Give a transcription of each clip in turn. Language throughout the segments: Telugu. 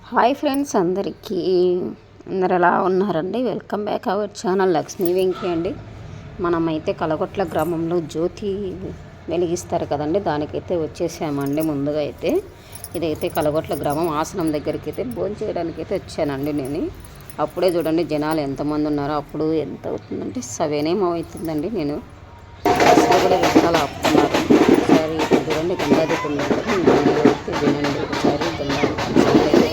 హాయ్ ఫ్రెండ్స్, అందరు ఎలా ఉన్నారండి? Welcome back our channel Lakshmi Venky అండి. మనమైతే కలగొట్ల గ్రామంలో జ్యోతి వెలిగిస్తారు కదండి, దానికైతే వచ్చేసామండి. ముందుగా అయితే ఇదైతే కలగొట్ల గ్రామం ఆసనం దగ్గరికి అయితే భోజనం చేయడానికి అయితే వచ్చానండి నేను. అప్పుడే చూడండి జనాలు ఎంతమంది ఉన్నారో. అప్పుడు ఎంత అవుతుందంటే 7 అవుతుందండి. నేను బస్సులో కూడా వెనకాల ఆపుతున్నారు. ఒకసారి చూడండి గంగాదీపం అయితే వినండి. ఒకసారి గంగాదీపం సౌండ్ అయితే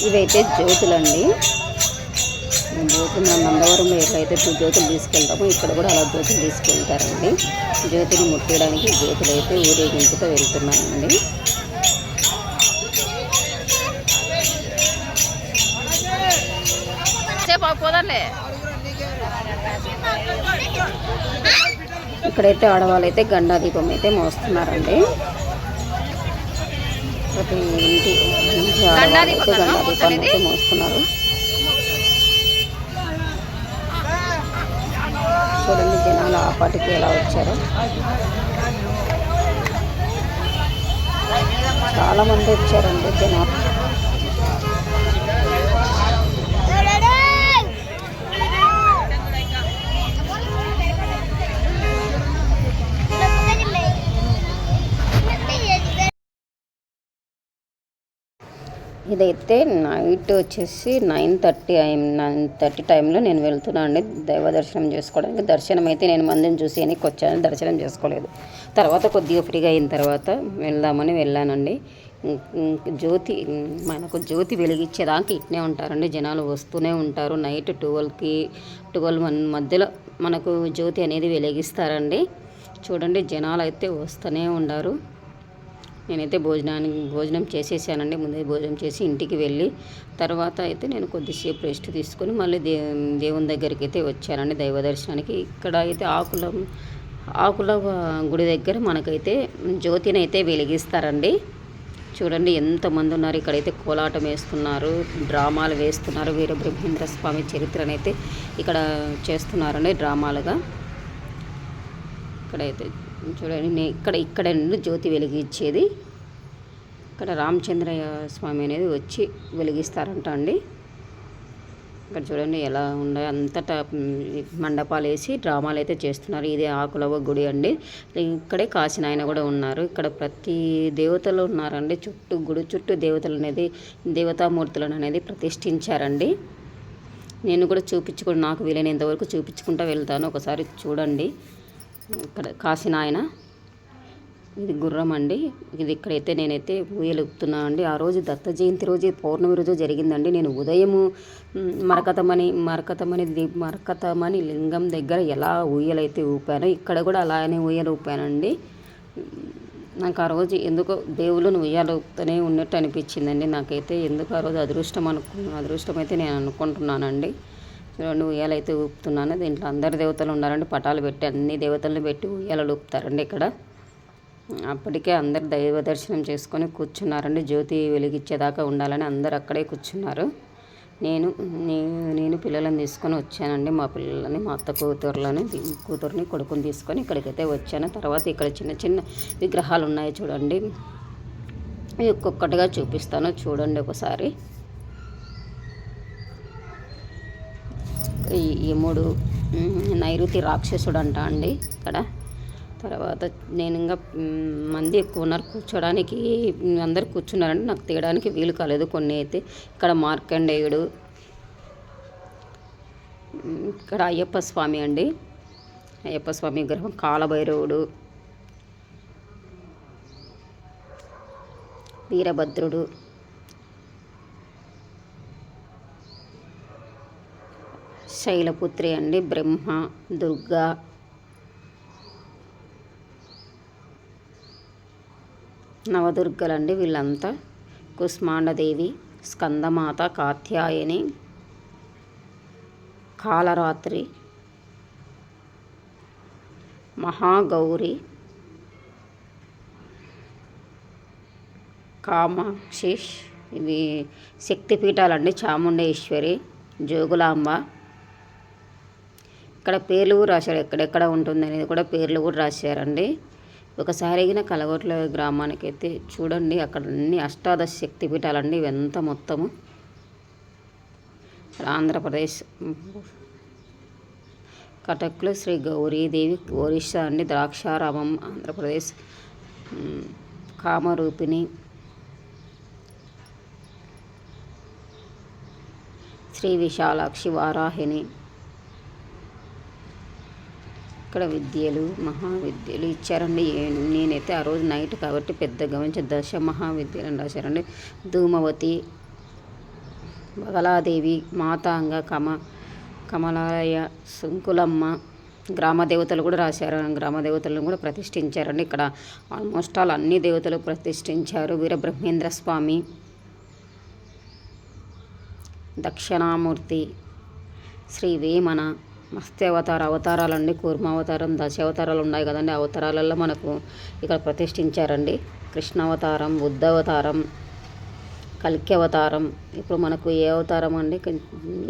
ఇవైతే జ్యోతులండి. జ్యోతులు మన నందవరంలో ఎట్లయితే జ్యోతులు తీసుకెళ్తామో ఇక్కడ కూడా అలా జ్యోతులు తీసుకెళ్తారండి. జ్యోతిని ముట్టడానికి జ్యోతులు అయితే ఊరేగింపుతో వెళ్తున్నాయండి. ఇక్కడైతే ఆడవాళ్ళు అయితే గండా దీపం అయితే మోస్తున్నారండి. ప్రతి ఇంటి ఆడవాళ్ళు అయితే గండా దీపాన్ని అయితే మోస్తున్నారు. చూడండి జనాలు ఆ పాటికి ఎలా వచ్చారో. చాలా మంది వచ్చారండి జనాలు. ఇదైతే నైట్ వచ్చేసి 9:30 టైంలో నేను వెళ్తున్నాను అండి దైవ దర్శనం చేసుకోవడానికి. దర్శనం అయితే నేను మందిని చూసి వెనక్కి వచ్చాను, దర్శనం చేసుకోలేదు. తర్వాత కొద్దిగా ఫ్రీగా అయిన తర్వాత వెళ్దామని వెళ్ళానండి. మనకు జ్యోతి వెలిగించేదాకా ఇట్నే ఉంటారండి, జనాలు వస్తూనే ఉంటారు. నైట్ 12 మధ్యలో మనకు జ్యోతి అనేది వెలిగిస్తారండి. చూడండి జనాలు అయితే వస్తూనే ఉన్నారు. నేనైతే భోజనం చేసేసానండి. ముందే భోజనం చేసి ఇంటికి వెళ్ళి తర్వాత అయితే నేను కొద్దిసేపు రెస్ట్ తీసుకొని మళ్ళీ దేవుని దగ్గరికి అయితే వచ్చానండి దైవ దర్శనానికి. ఇక్కడ అయితే ఆకుల గుడి దగ్గర మనకైతే జ్యోతిని అయితే వెలిగిస్తారండి. చూడండి ఎంతమంది ఉన్నారు. ఇక్కడైతే కోలాటం వేస్తున్నారు, డ్రామాలు వేస్తున్నారు. వీరబ్రహ్మేంద్ర స్వామి చరిత్రనైతే ఇక్కడ చేస్తున్నారండి డ్రామాలుగా. ఇక్కడైతే చూడండి ఇక్కడ నుండి జ్యోతి వెలిగించేది. ఇక్కడ రామచంద్రయ్య స్వామి అనేది వచ్చి వెలిగిస్తారంట అండి. ఇక్కడ చూడండి ఎలా ఉన్నాయో, అంతటా మండపాలు వేసి డ్రామాలు అయితే చేస్తున్నారు. ఇదే ఆకులవ గుడి అండి. ఇక్కడే కాశీనాయన కూడా ఉన్నారు. ఇక్కడ ప్రతి దేవతలు ఉన్నారండి. గుడి చుట్టూ దేవతలు అనేది దేవతామూర్తులను అనేది ప్రతిష్ఠించారండి. నేను కూడా నాకు వీలైనంత వరకు చూపించుకుంటూ వెళ్తాను. ఒకసారి చూడండి. ఇక్కడ కాశీనాయన, ఇది గుర్రం అండి. ఇది ఇక్కడైతే నేనైతే ఊయలుపుతున్నాను అండి. ఆ రోజు దత్త జయంతి రోజు పౌర్ణమి రోజు జరిగిందండి. నేను ఉదయము మరకతమని లింగం దగ్గర ఎలా ఊయలైతే ఊపానో ఇక్కడ కూడా అలానే ఊయలు ఊపానండి. నాకు ఆ రోజు ఎందుకో దేవుళ్ళను ఊయలుపుతూనే ఉన్నట్టు అనిపించిందండి. నాకైతే ఎందుకు ఆ రోజు అదృష్టం అయితే నేను అనుకుంటున్నానండి. చూడండి ఉయ్యాలైతే ఊపుతున్నాను. దీంట్లో అందరు దేవతలు ఉన్నారండి. పటాలు పెట్టి అన్ని దేవతలను పెట్టి ఉయ్యాలలు ఊపుతారండి ఇక్కడ. అప్పటికే అందరు దైవ దర్శనం చేసుకొని కూర్చున్నారండి. జ్యోతి వెలిగించేదాకా ఉండాలని అందరు అక్కడే కూర్చున్నారు. నేను పిల్లలను తీసుకొని వచ్చానండి. మా పిల్లలని, మా అత్త కూతుర్ని కొడుకుని తీసుకొని ఇక్కడికైతే వచ్చాను. తర్వాత ఇక్కడ చిన్న చిన్న విగ్రహాలు ఉన్నాయి చూడండి. ఒక్కొక్కటిగా చూపిస్తాను చూడండి ఒకసారి. యముడు, నైరుతి రాక్షసుడు అంట అండి ఇక్కడ. తర్వాత నేను ఇంకా మంది ఎక్కువ ఉన్నారు కూర్చోడానికి, అందరు కూర్చున్నారండి. నాకు తీయడానికి వీలు కాలేదు కొన్ని అయితే. ఇక్కడ మార్కండేయుడు, ఇక్కడ అయ్యప్ప స్వామి అండి, అయ్యప్ప స్వామి విగ్రహం, కాలభైరవుడు, వీరభద్రుడు, శైలపుత్రి అండి, బ్రహ్మ, దుర్గా, నవదుర్గలండి వీళ్ళంతా, కుస్మాండదేవి, స్కందమాత, కాత్యాయని, కాలరాత్రి, మహాగౌరి, కామాక్షి. ఇవి శక్తిపీఠాలండి. చాముండేశ్వరి, జోగులాంబ, ఇక్కడ పేర్లు కూడా రాశారు, ఎక్కడెక్కడ ఉంటుంది అనేది కూడా పేర్లు కూడా రాశారండి. ఒకసారి అయిన కలగొట్ల గ్రామానికి అయితే చూడండి, అక్కడ అన్ని అష్టాదశ శక్తి పీఠాలండి ఇవంతా మొత్తము. ఆంధ్రప్రదేశ్ కటక్లో శ్రీ గౌరీదేవి ఒరిస్సా అండి, ద్రాక్షారామం ఆంధ్రప్రదేశ్, కామరూపిణి శ్రీ విశాలాక్షి వారాహిని. ఇక్కడ విద్యలు మహావిద్యలు ఇచ్చారండి. నేనైతే ఆ రోజు నైట్ కాబట్టి పెద్ద గమనించి దశ మహావిద్యలు అని రాశారండి. ధూమవతి, బగలాదేవి, మాతాంగ, కమలాయ, సుంకులమ్మ, గ్రామ దేవతలు కూడా రాశారు. గ్రామ దేవతలను కూడా ప్రతిష్ఠించారండి. ఇక్కడ ఆల్మోస్ట్ ఆల్ అన్ని దేవతలు ప్రతిష్ఠించారు. వీరబ్రహ్మేంద్ర స్వామి, దక్షిణామూర్తి, శ్రీ వేమన, అవతారాలండి. కూర్మావతారం, దశావతారాలు ఉన్నాయి కదండి. అవతారాలలో మనకు ఇక్కడ ప్రతిష్ఠించారండి. కృష్ణావతారం, బుద్ధవతారం, కల్కి అవతారం. ఇప్పుడు మనకు ఏ అవతారం అండి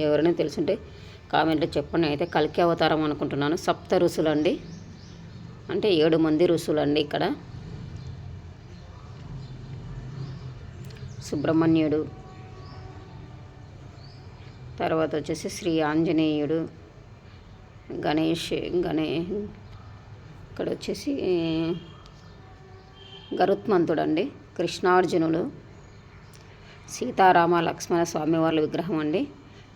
ఎవరైనా తెలుసుంటే కామెంట్లో చెప్పండి. అయితే కల్కి అవతారం అనుకుంటున్నాను. సప్త ఋషులండి, అంటే 7 మంది ఋషులండి. ఇక్కడ సుబ్రహ్మణ్యుడు, తర్వాత వచ్చేసి శ్రీ ఆంజనేయుడు, ఇక్కడ వచ్చేసి గరుత్మంతుడు అండి, కృష్ణార్జునుడు, సీతారామ లక్ష్మణ స్వామివార్ల విగ్రహం అండి,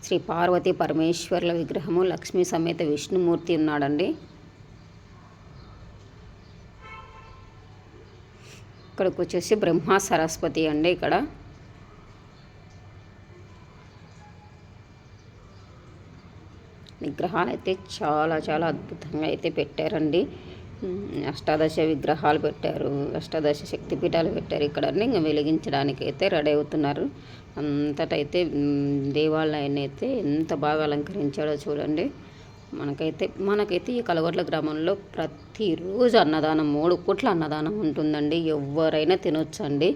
శ్రీ పార్వతీ పరమేశ్వర్ల విగ్రహము, లక్ష్మీ సమేత విష్ణుమూర్తి ఉన్నాడండి. ఇక్కడికి వచ్చేసి బ్రహ్మ సరస్వతి అండి. ఇక్కడ విగ్రహాలు అయితే చాలా చాలా అద్భుతంగా అయితే పెట్టారండి. అష్టాదశ విగ్రహాలు పెట్టారు, అష్టాదశ శక్తిపీఠాలు పెట్టారు. ఇక్కడ ఇంకా వెలిగించడానికి అయితే రెడీ అవుతున్నారు. అంతటైతే దేవాలయాన్ని అయితే ఎంత బాగా అలంకరించాడో చూడండి. మనకైతే ఈ కలగొట్ల గ్రామంలో ప్రతిరోజు అన్నదానం 3 పూట్ల అన్నదానం ఉంటుందండి. ఎవరైనా తినొచ్చండి.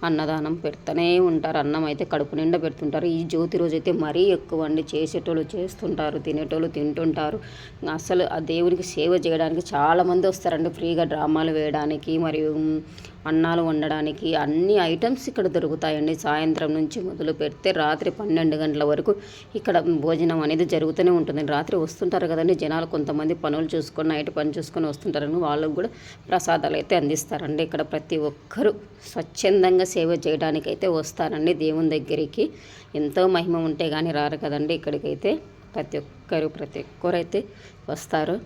అన్నదానం పెడుతూనే ఉంటారు. అన్నం అయితే కడుపు నిండా పెడుతుంటారు. ఈ జ్యోతి రోజు అయితే మరీ ఎక్కువ అండి. చేసేటోళ్ళు చేస్తుంటారు, తినేటోళ్ళు తింటుంటారు. అసలు ఆ దేవునికి సేవ చేయడానికి చాలామంది వస్తారండి. ఫ్రీగా డ్రామాలు వేయడానికి మరియు అన్నాలు వండడానికి అన్ని ఐటమ్స్ ఇక్కడ దొరుకుతాయండి. సాయంత్రం నుంచి మొదలు పెడితే రాత్రి 12 గంటల వరకు ఇక్కడ భోజనం అనేది జరుగుతూనే ఉంటుంది. రాత్రి వస్తుంటారు కదండి జనాలు, కొంతమంది పనులు చూసుకొని నైట్ పని చూసుకొని వస్తుంటారని వాళ్ళకు కూడా ప్రసాదాలు అయితే అందిస్తారండి. ఇక్కడ ప్రతి ఒక్కరూ స్వచ్ఛందంగా సేవ చేయడానికి అయితే వస్తారండి దేవుని దగ్గరికి. ఎంతో మహిమ ఉంటే కానీ రారు కదండి ఇక్కడికైతే. ప్రతి ఒక్కరు అయితే వస్తారు.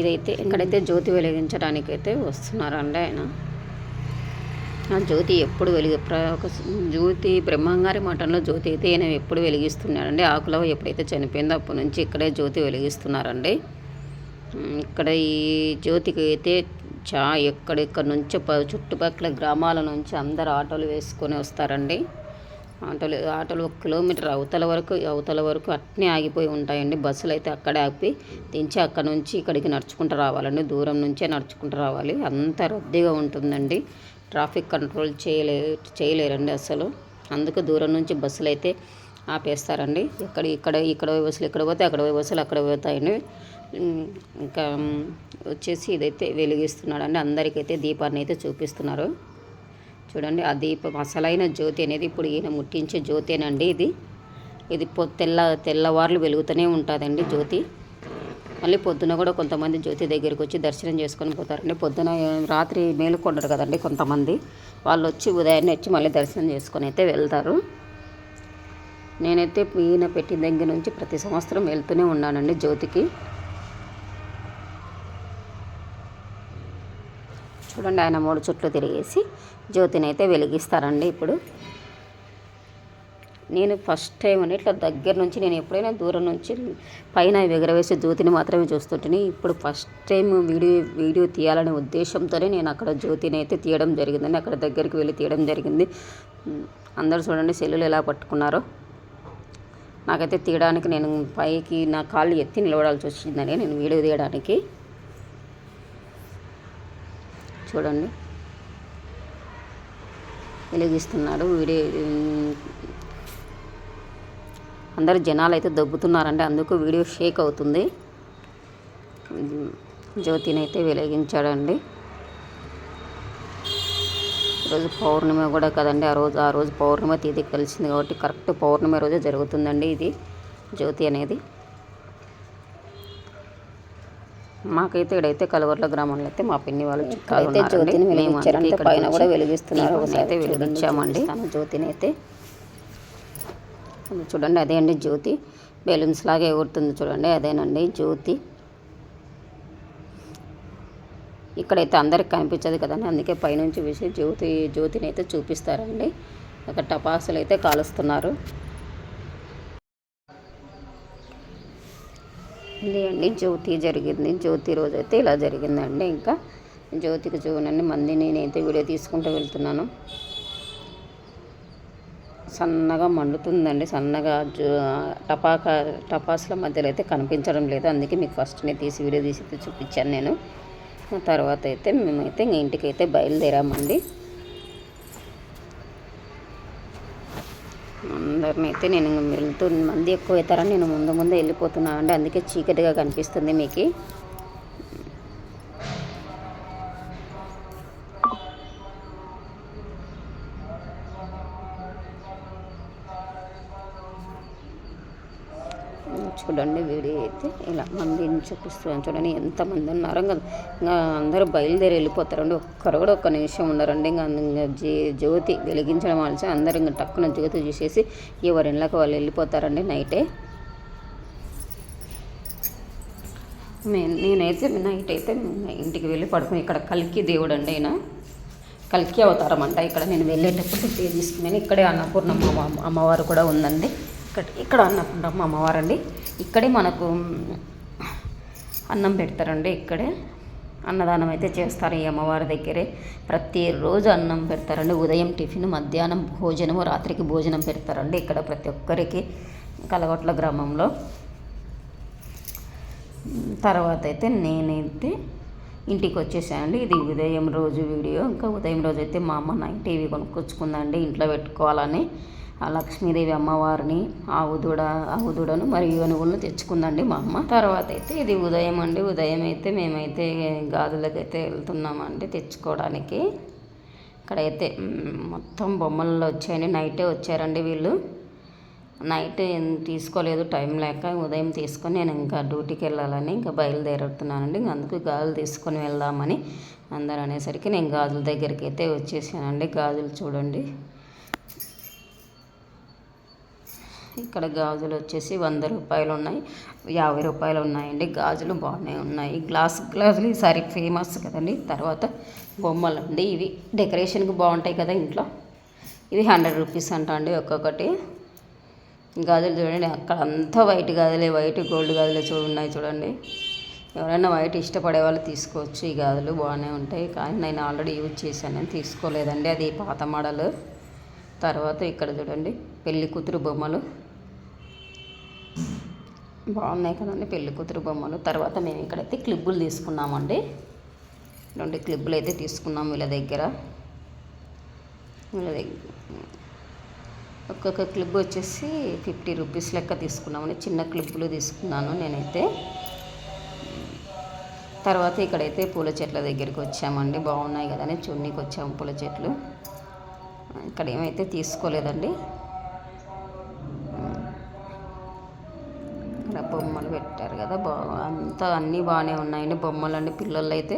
ఇదైతే ఇక్కడైతే జ్యోతి వెలిగించడానికైతే వస్తున్నారండి ఆయన. ఆ జ్యోతి ఎప్పుడు ఒక జ్యోతి బ్రహ్మంగారి మఠంలో జ్యోతి అయితే ఈయన ఎప్పుడు వెలిగిస్తున్నారండి. ఆకుల ఎప్పుడైతే చనిపోయిందో అప్పటి నుంచి ఇక్కడే జ్యోతి వెలిగిస్తున్నారండి. ఇక్కడ ఈ జ్యోతికి అయితే ఎక్కడెక్కడ నుంచో చుట్టుపక్కల గ్రామాల నుంచి అందరు ఆటోలు వేసుకొని వస్తారండి. ఆటోలు 1 కిలోమీటర్ అవతల వరకు అట్నే ఆగిపోయి ఉంటాయండి. బస్సులు అయితే అక్కడే ఆపి దించి అక్కడ నుంచి ఇక్కడికి నడుచుకుంటూ రావాలండి. దూరం నుంచే నడుచుకుంటూ రావాలి. అంత రద్దీగా ఉంటుందండి. ట్రాఫిక్ కంట్రోల్ చేయలేరండి అసలు. అందుకు దూరం నుంచి బస్సులు అయితే ఆపేస్తారండి. ఇక్కడ బస్సులు ఇక్కడ పోతే అక్కడ బస్సులు అక్కడ పోతాయండి. ఇంకా వచ్చేసి ఇదైతే వెలిగిస్తున్నాడండి. అందరికైతే దీపాన్ని అయితే చూపిస్తున్నారు. చూడండి ఆ దీపం అసలైన జ్యోతి అనేది ఇప్పుడు ఈయన ముట్టించే జ్యోతేనండి. ఇది తెల్లవార్లు వెలుగుతూనే ఉంటుందండి జ్యోతి. మళ్ళీ పొద్దున కూడా కొంతమంది జ్యోతి దగ్గరికి వచ్చి దర్శనం చేసుకొని పోతారండి. పొద్దున రాత్రి మేలుకొండరు కదండి కొంతమంది, వాళ్ళు వచ్చి ఉదయాన్నే వచ్చి మళ్ళీ దర్శనం చేసుకొని అయితే వెళ్తారు. నేనైతే ఈయన పెట్టిన దగ్గర నుంచి ప్రతి సంవత్సరం వెళ్తూనే ఉన్నానండి జ్యోతికి. చూడండి ఆయన 3 చుట్లు తిరిగేసి జ్యోతిని అయితే వెలిగిస్తారండి. ఇప్పుడు నేను ఫస్ట్ టైం అని ఇట్లా దగ్గర నుంచి, నేను ఎప్పుడైనా దూరం నుంచి పైన ఎగరవేసే జ్యోతిని మాత్రమే చూస్తుంటాను. ఇప్పుడు ఫస్ట్ టైం వీడియో తీయాలనే ఉద్దేశంతోనే నేను అక్కడ జ్యోతిని అయితే తీయడం జరిగిందండి. అక్కడ దగ్గరికి వెళ్ళి తీయడం జరిగింది. అందరూ చూడండి సెల్లులు ఎలా పట్టుకున్నారో. నాకైతే తీయడానికి నేను పైకి నా కాళ్ళు ఎత్తి నిలబడాల్సి వచ్చిందని నేను వీడియో తీయడానికి. చూడండి వెలిగిస్తున్నాడు. అందరు జనాలు అయితే దొబ్బుతున్నారండి, అందుకు వీడియో షేక్ అవుతుంది. జ్యోతిని అయితే వెలిగించాడండి. ఈరోజు పౌర్ణమి కూడా కదండి, ఆ రోజు పౌర్ణమి తేదీ కలిసింది కాబట్టి కరెక్ట్ పౌర్ణమి రోజే జరుగుతుందండి ఇది జ్యోతి అనేది. మాకైతే ఇక్కడైతే కలవర్ల గ్రామంలో అయితే మా పిన్ని వాళ్ళు చుట్టాలు జ్యోతిని వెలిగించారంటే పైన కూడా వెలిగిస్తున్నారు. అయితే వెలిగించామండి జ్యోతిని అయితే. చూడండి అదే అండి జ్యోతి, బెలూన్స్ లాగా ఎగురుతుంది చూడండి, అదేనండి జ్యోతి. ఇక్కడైతే అందరికి కనిపించదు కదండి, అందుకే పైనుంచి వేసి జ్యోతిని అయితే చూపిస్తారండి. అక్కడ టపాసులు అయితే కాలుస్తున్నారు. ఇది అండి జ్యోతి జరిగింది. జ్యోతి రోజు అయితే ఇలా జరిగిందండి. ఇంకా జ్యోతికి చూడండి మంది నేనైతే వీడియో తీసుకుంటూ వెళ్తున్నాను. సన్నగా మండుతుందండి, సన్నగా టపాసుల మధ్యలో అయితే కనిపించడం లేదు, అందుకే మీకు ఫస్ట్నే వీడియో తీసి చూపించాను నేను. తర్వాత అయితే మేమైతే ఇంటికి అయితే బయలుదేరామండి. అందరిని అయితే నేను మంది ఎక్కువ అవుతారని నేను ముందు వెళ్ళిపోతున్నాను అండి, అందుకే చీకటిగా కనిపిస్తుంది మీకు. చూడండి వీడియో అయితే ఇలా మందిని చూపిస్తున్నాను చూడండి, ఎంతమంది ఉన్నారో. ఇంకా అందరూ బయలుదేరి వెళ్ళిపోతారండి, ఒక్కరు కూడా ఒక్క నిమిషం ఉండరండి. ఇంకా జ్యోతి వెలిగించడం ఆల్సి అందరూ ఇంకా టక్కున జ్యోతి చూసేసి ఎవరి ఇళ్ళకి వాళ్ళు వెళ్ళిపోతారండి నైటే. నేనైతే నైట్ అయితే ఇంటికి వెళ్ళి పడుకుని, ఇక్కడ కల్కి దేవుడు అండి, ఆయన కల్కి అవతారం అంట. ఇక్కడ నేను వెళ్ళేటప్పుడు తీసుకున్నాను. ఇక్కడే అన్నపూర్ణమ్మ అమ్మవారు కూడా ఉందండి. ఇక్కడ అన్నపూర్ణమ్మ అమ్మవారు అండి. ఇక్కడే మనకు అన్నం పెడతారండి, ఇక్కడే అన్నదానం అయితే చేస్తారు ఈ అమ్మవారి దగ్గరే. ప్రతిరోజు అన్నం పెడతారండి, ఉదయం టిఫిన్, మధ్యాహ్నం భోజనము, రాత్రికి భోజనం పెడతారండి ఇక్కడ ప్రతి ఒక్కరికి కలగొట్ల గ్రామంలో. తర్వాత అయితే నేనైతే ఇంటికి వచ్చేసానండి. ఇది ఉదయం రోజు వీడియో. ఇంకా ఉదయం రోజు అయితే మా అమ్మ నైట్ టీవీ కొనుక్కొచ్చుకుందండి ఇంట్లో పెట్టుకోవాలని. ఆ లక్ష్మీదేవి అమ్మవారిని, ఆవు దూడను మరియు ఏనుగులను తెచ్చుకుందండి మా అమ్మ. తర్వాత అయితే ఇది ఉదయం అండి. ఉదయం అయితే మేమైతే గాజులకైతే వెళ్తున్నామండి తెచ్చుకోవడానికి. ఇక్కడైతే మొత్తం బొమ్మల్లో వచ్చాయండి, నైటే వచ్చారండి వీళ్ళు. నైట్ తీసుకోలేదు టైం లేక, ఉదయం తీసుకొని నేను ఇంకా డ్యూటీకి వెళ్ళాలని ఇంకా బయలుదేరుతున్నానండి. అందుకు గాజులు తీసుకొని వెళ్దామని అందరూ అనేసరికి నేను గాజుల దగ్గరికి అయితే వచ్చేసానండి. గాజులు చూడండి, ఇక్కడ గాజులు వచ్చేసి 100 రూపాయలు ఉన్నాయి, 50 రూపాయలు ఉన్నాయండి. గాజులు బాగానే ఉన్నాయి. గాజులు ఈసారి ఫేమస్ కదండి. తర్వాత బొమ్మలు అండి, ఇవి డెకరేషన్కి బాగుంటాయి కదా ఇంట్లో. ఇవి 100 రూపీస్ అంట అండి ఒక్కొక్కటి. గాజులు చూడండి, అక్కడ అంతా వైట్ గాజులే, వైట్ గోల్డ్ గాజులే ఉన్నాయి చూడండి. ఎవరైనా వైట్ ఇష్టపడే వాళ్ళు తీసుకోవచ్చు. ఈ గాజులు బాగానే ఉంటాయి, కానీ నేను ఆల్రెడీ యూజ్ చేశాను, నేను తీసుకోలేదండి, అది పాత మోడల్. తర్వాత ఇక్కడ చూడండి పెళ్లి కూతురు బొమ్మలు బాగున్నాయి కదండి, పెళ్లి కూతురు బొమ్మలు. తర్వాత మేము ఇక్కడైతే క్లిప్పులు తీసుకున్నామండి, 2 క్లిప్పులు అయితే తీసుకున్నాము వీళ్ళ దగ్గర. ఒక్కొక్క క్లిప్ వచ్చేసి 50 రూపీస్ లెక్క తీసుకున్నామండి. చిన్న క్లిప్పులు తీసుకున్నాను నేనైతే. తర్వాత ఇక్కడైతే పూల చెట్ల దగ్గరికి వచ్చామండి, బాగున్నాయి కదని చున్నీకి వచ్చాము పూల చెట్లు. ఇక్కడ ఏమైతే తీసుకోలేదండి. ఇక్కడ బొమ్మలు పెట్టారు కదా, అంతా అన్నీ బాగానే ఉన్నాయండి బొమ్మలు అండి. పిల్లలు అయితే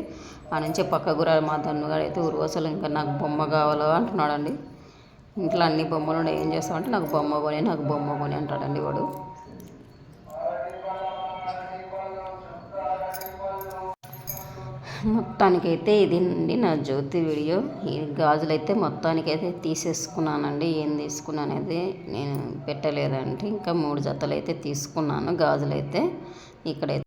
ఆ నుంచి పక్క గుర మా తన్నుగాడు అయితే ఉరువసలు ఇంకా నాకు బొమ్మ కావాలో అంటున్నాడండి. ఇంట్లో అన్ని బొమ్మలు ఏం చేస్తామంటే నాకు బొమ్మ కొని అంటాడండి వాడు. మొత్తానికైతే ఇది అండి నా జ్యోతి వీడియో. ఈ గాజులైతే మొత్తానికైతే తీసేసుకున్నానండి. ఏం తీసుకున్నానైతే నేను పెట్టలేదంటే ఇంకా 3 జతలు అయితే తీసుకున్నాను గాజులైతే. ఇక్కడైతే